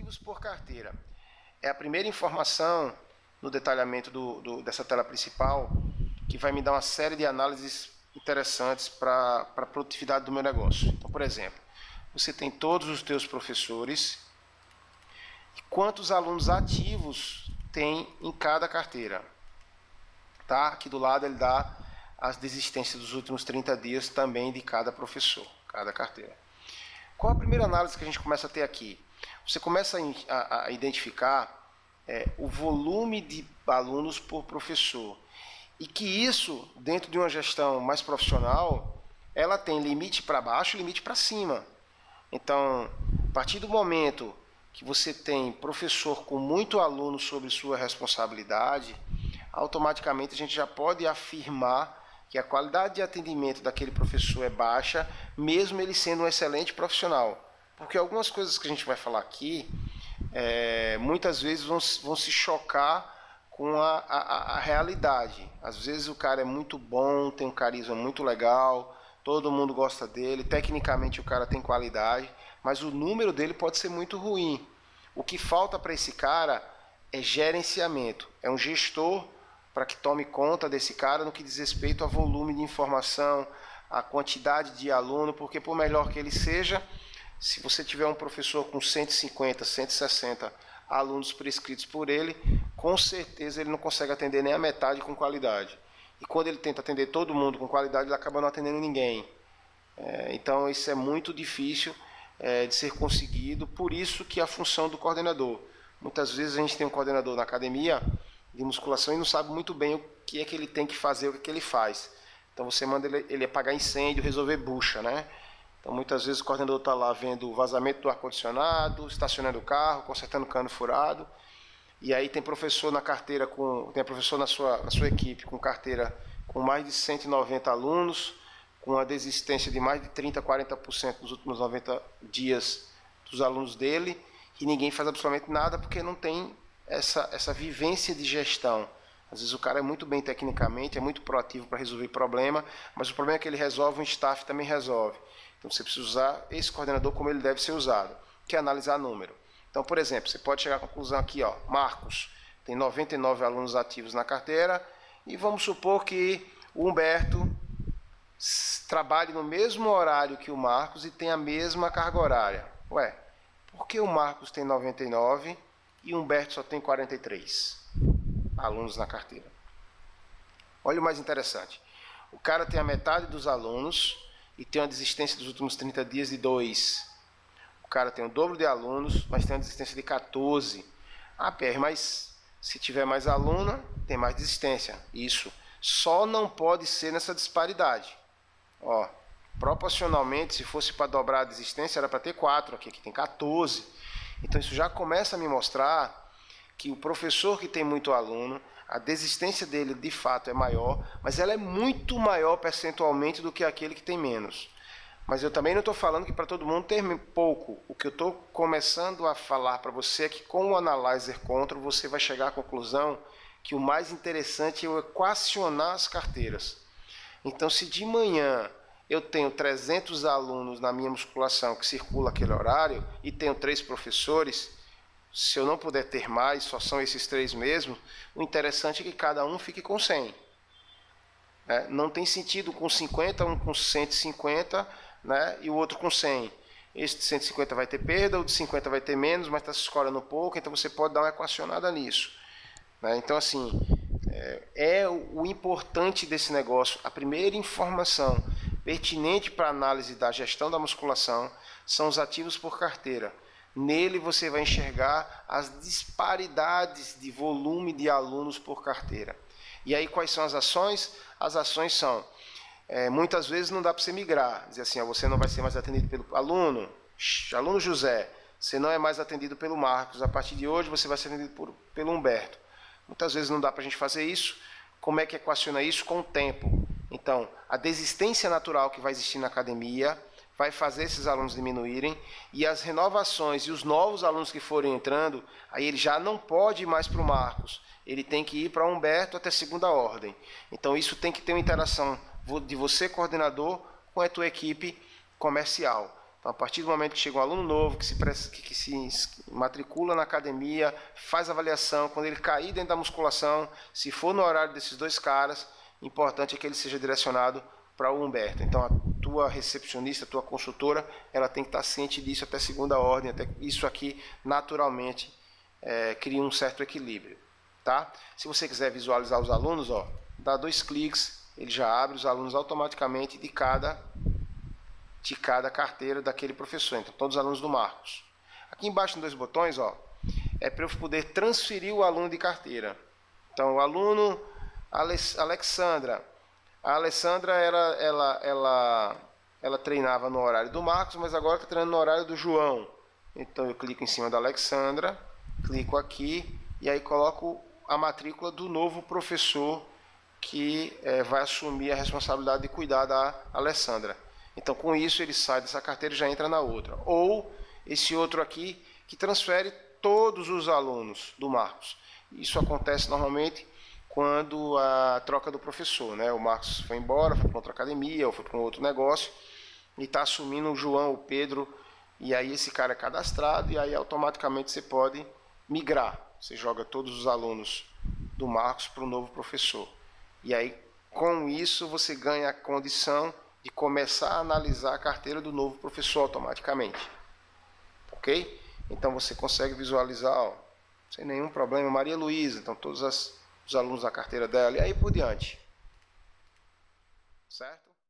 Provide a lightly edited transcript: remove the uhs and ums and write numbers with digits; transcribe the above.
ativos por carteira. É a primeira informação no detalhamento dessa tela principal que vai me dar uma série de análises interessantes para a produtividade do meu negócio. Então, por exemplo, você tem todos os teus professores e quantos alunos ativos tem em cada carteira. Tá? Aqui do lado ele dá as desistências dos últimos 30 dias também de cada professor, cada carteira. Qual a primeira análise que a gente começa a ter aqui? Você começa a identificar o volume de alunos por professor. E que isso, dentro de uma gestão mais profissional, ela tem limite para baixo e limite para cima. Então, a partir do momento que você tem professor com muito aluno sobre sua responsabilidade, automaticamente a gente já pode afirmar que a qualidade de atendimento daquele professor é baixa, mesmo ele sendo um excelente profissional. Porque algumas coisas que a gente vai falar aqui, muitas vezes vão se chocar com a realidade. Às vezes o cara é muito bom, tem um carisma muito legal, todo mundo gosta dele, tecnicamente o cara tem qualidade, mas o número dele pode ser muito ruim. O que falta para esse cara é gerenciamento, é um gestor para que tome conta desse cara no que diz respeito a volume de informação, a quantidade de aluno, porque por melhor que ele seja, se você tiver um professor com 150, 160 alunos prescritos por ele, com certeza ele não consegue atender nem a metade com qualidade. E quando ele tenta atender todo mundo com qualidade, ele acaba não atendendo ninguém. Então isso é muito difícil de ser conseguido, por isso que a função do coordenador. Muitas vezes a gente tem um coordenador na academia de musculação e não sabe muito bem o que é que ele tem que fazer, o que é que ele faz. Então você manda ele apagar incêndio, resolver bucha, né? Então muitas vezes o coordenador está lá vendo o vazamento do ar-condicionado, estacionando o carro, consertando o cano furado. E aí tem professor na carteira, tem professor na sua equipe com carteira com mais de 190 alunos, com a desistência de mais de 30%, 40% nos últimos 90 dias dos alunos dele, e ninguém faz absolutamente nada porque não tem essa vivência de gestão. Às vezes o cara é muito bem tecnicamente, é muito proativo para resolver problema, mas o problema é que ele resolve, o staff também resolve. Então você precisa usar esse coordenador como ele deve ser usado, que é analisar número. Então, por exemplo, você pode chegar à conclusão aqui, ó, Marcos tem 99 alunos ativos na carteira e vamos supor que o Humberto trabalhe no mesmo horário que o Marcos e tenha a mesma carga horária. Ué, por que o Marcos tem 99 e o Humberto só tem 43 alunos na carteira? Olha o mais interessante. O cara tem a metade dos alunos e tem uma desistência dos últimos 30 dias de 2. O cara tem o dobro de alunos, mas tem uma desistência de 14. Ah, PR, mas se tiver mais aluno, tem mais desistência. Isso. Só não pode ser nessa disparidade. Ó, proporcionalmente, se fosse para dobrar a desistência, era para ter 4, aqui tem 14. Então isso já começa a me mostrar que o professor que tem muito aluno, a desistência dele de fato é maior, mas ela é muito maior percentualmente do que aquele que tem menos. Mas eu também não estou falando que para todo mundo tem pouco. O que eu estou começando a falar para você é que com o Analyzer Control você vai chegar à conclusão que o mais interessante é eu equacionar as carteiras. Então se de manhã eu tenho 300 alunos na minha musculação que circula aquele horário e tenho 3 professores, se eu não puder ter mais, só são esses 3 mesmo, o interessante é que cada um fique com 100. Não tem sentido com 50, um com 150, né, e o outro com 100. Esse de 150 vai ter perda, o de 50 vai ter menos, mas está se escorando pouco, então você pode dar uma equacionada nisso. Então, assim, o importante desse negócio, a primeira informação pertinente para a análise da gestão da musculação são os ativos por carteira. Nele você vai enxergar as disparidades de volume de alunos por carteira. E aí quais são as ações? As ações são, muitas vezes não dá para você migrar, dizer assim, você não vai ser mais atendido pelo aluno José, você não é mais atendido pelo Marcos, a partir de hoje você vai ser atendido pelo Humberto. Muitas vezes não dá para a gente fazer isso. Como é que equaciona isso? Com o tempo. Então, a desistência natural que vai existir na academia vai fazer esses alunos diminuírem, e as renovações e os novos alunos que forem entrando, aí ele já não pode ir mais para o Marcos, ele tem que ir para o Humberto até segunda ordem. Então isso tem que ter uma interação de você, coordenador, com a tua equipe comercial. Então, a partir do momento que chega um aluno novo, que se matricula na academia, faz avaliação, quando ele cair dentro da musculação, se for no horário desses dois caras, importante é que ele seja direcionado para o Humberto. Então, a tua recepcionista, a tua consultora, ela tem que estar ciente disso até segunda ordem, até isso aqui naturalmente cria um certo equilíbrio. Tá? Se você quiser visualizar os alunos, ó, dá 2 cliques, ele já abre os alunos automaticamente de cada carteira daquele professor. Então, todos os alunos do Marcos. Aqui embaixo tem 2 botões, ó, é para eu poder transferir o aluno de carteira. Então, o aluno Alexandra. A Alessandra, ela treinava no horário do Marcos, mas agora está treinando no horário do João. Então, eu clico em cima da Alexandra, clico aqui e aí coloco a matrícula do novo professor que vai assumir a responsabilidade de cuidar da Alessandra. Então, com isso, ele sai dessa carteira e já entra na outra. Ou esse outro aqui, que transfere todos os alunos do Marcos. Isso acontece normalmente quando a troca do professor, né? O Marcos foi embora, foi para outra academia, ou foi para um outro negócio, e está assumindo o João, o Pedro, e aí esse cara é cadastrado, e aí automaticamente você pode migrar. Você joga todos os alunos do Marcos para o novo professor. E aí, com isso, você ganha a condição de começar a analisar a carteira do novo professor automaticamente. Ok? Então você consegue visualizar, ó, sem nenhum problema, Maria Luísa, então todos os alunos da carteira dela e aí por diante. Certo?